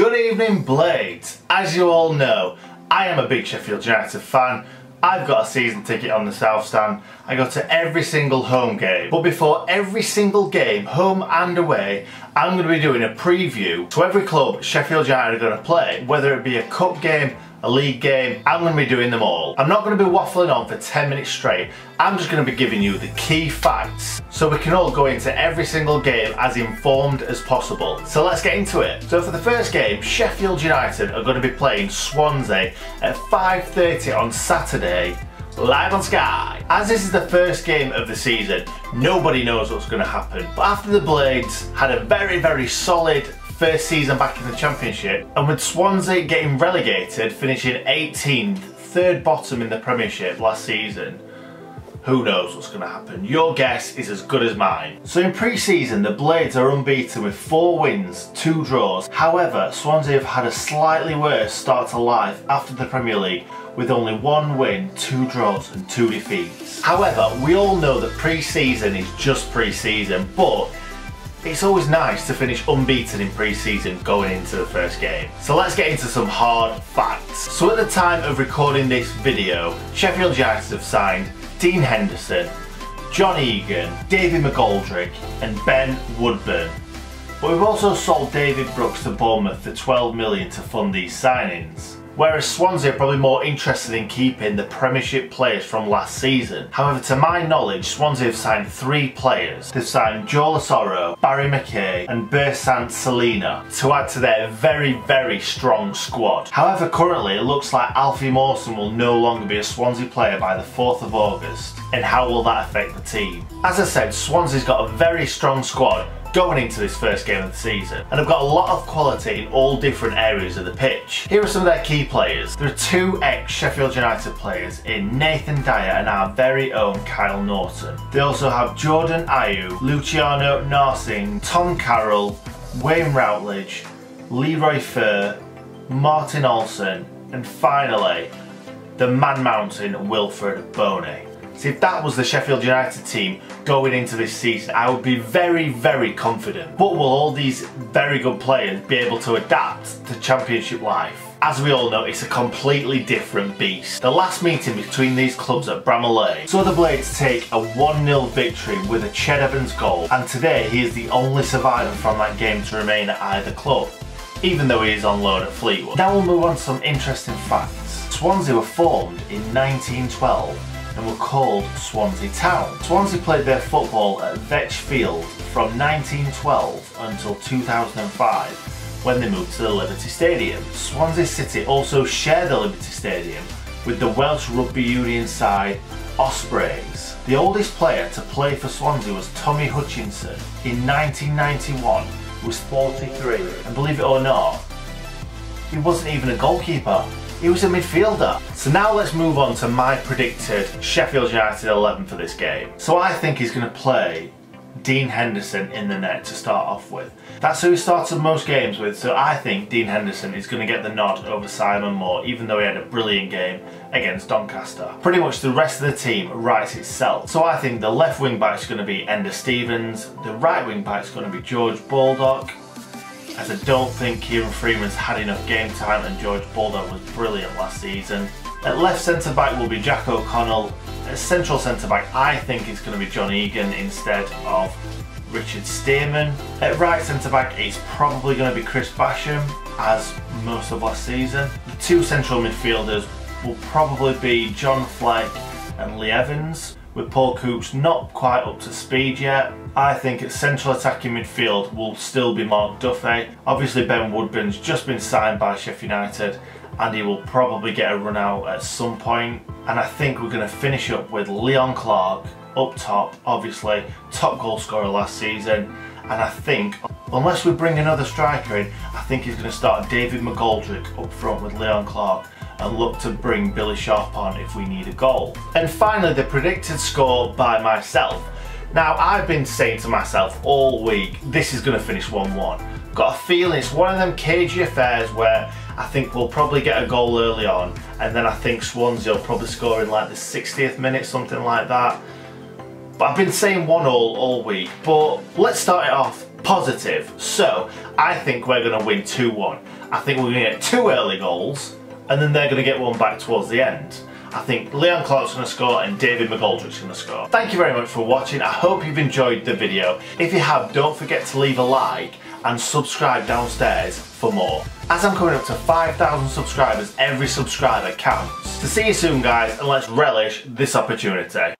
Good evening, Blades. As you all know, I am a big Sheffield United fan. I've got a season ticket on the South Stand. I go to every single home game. But before every single game, home and away, I'm going to be doing a preview to every club Sheffield United are going to play, whether it be a cup game, a league game. I'm going to be doing them all. I'm not going to be waffling on for 10 minutes straight. I'm just going to be giving you the key facts so we can all go into every single game as informed as possible. So let's get into it. So for the first game, Sheffield United are going to be playing Swansea at 5:30 on Saturday, live on Sky. As this is the first game of the season, nobody knows what's going to happen. But after the Blades had a very solid first season back in the Championship, and with Swansea getting relegated, finishing 18th, third bottom in the Premiership last season, who knows what's going to happen? Your guess is as good as mine. So in pre-season, the Blades are unbeaten with 4 wins, 2 draws. However, Swansea have had a slightly worse start to life after the Premier League, with only 1 win, 2 draws and 2 defeats. However, we all know that pre-season is just pre-season, but it's always nice to finish unbeaten in pre-season going into the first game. So let's get into some hard facts. So at the time of recording this video, Sheffield United have signed Dean Henderson, John Egan, David McGoldrick and Ben Woodburn. But we've also sold David Brooks to Bournemouth for 12 million to fund these signings. Whereas Swansea are probably more interested in keeping the Premiership players from last season. However, to my knowledge, Swansea have signed 3 players. They've signed Joel Asoro, Barry McKay and Bersant Salina to add to their very strong squad. However, currently it looks like Alfie Mawson will no longer be a Swansea player by the 4th of August. And how will that affect the team? As I said, Swansea's got a very strong squad going into this first game of the season, and I've got a lot of quality in all different areas of the pitch. Here are some of their key players. There are 2 ex-Sheffield United players in Nathan Dyer and our very own Kyle Norton. They also have Jordan Ayew, Luciano Narsing, Tom Carroll, Wayne Routledge, Leroy Fer, Martin Olsen, and finally, the Man Mountain Wilfred Boney. See, if that was the Sheffield United team going into this season, I would be very confident. But will all these very good players be able to adapt to Championship life? As we all know, it's a completely different beast. The last meeting between these clubs at Bramall Lane saw the Blades take a 1-0 victory with a Ched Evans goal, and today he is the only survivor from that game to remain at either club, even though he is on loan at Fleetwood. Now we'll move on to some interesting facts. Swansea were formed in 1912 and were called Swansea Town. Swansea played their football at Vetch Field from 1912 until 2005, when they moved to the Liberty Stadium. Swansea City also share the Liberty Stadium with the Welsh Rugby Union side Ospreys. The oldest player to play for Swansea was Tommy Hutchinson. In 1991, he was 43, and believe it or not, he wasn't even a goalkeeper. He was a midfielder. So now let's move on to my predicted Sheffield United 11 for this game. So I think he's going to play Dean Henderson in the net to start off with. That's who he started most games with, so I think Dean Henderson is going to get the nod over Simon Moore, even though he had a brilliant game against Doncaster. Pretty much the rest of the team writes itself. So I think the left wing back is going to be Enda Stevens, the right wing back is going to be George Baldock, as I don't think Kieran Freeman's had enough game time and George Baldock was brilliant last season. At left centre back will be Jack O'Connell. At central centre back I think it's going to be John Egan instead of Richard Stearman. At right centre back it's probably going to be Chris Basham, as most of last season. The 2 central midfielders will probably be John Fleck and Lee Evans, with Paul Coops not quite up to speed yet. I think at central attacking midfield will still be Mark Duffy. Obviously Ben Woodburn's just been signed by Sheffield United and he will probably get a run out at some point. And I think we're going to finish up with Leon Clark up top, obviously top goal scorer last season. And I think, unless we bring another striker in, I think he's going to start David McGoldrick up front with Leon Clark and look to bring Billy Sharp on if we need a goal. And finally, the predicted score by myself. Now, I've been saying to myself all week, this is going to finish 1-1. Got a feeling it's one of them cagey affairs where I think we'll probably get a goal early on, and then I think Swansea will probably score in like the 60th minute, something like that. But I've been saying 1-1 all week, but let's start it off positive. So I think we're going to win 2-1. I think we're going to get 2 early goals, and then they're going to get one back towards the end. I think Leon Clark's going to score and David McGoldrick's going to score. Thank you very much for watching. I hope you've enjoyed the video. If you have, don't forget to leave a like and subscribe downstairs for more. As I'm coming up to 5,000 subscribers, every subscriber counts. So see you soon, guys, and let's relish this opportunity.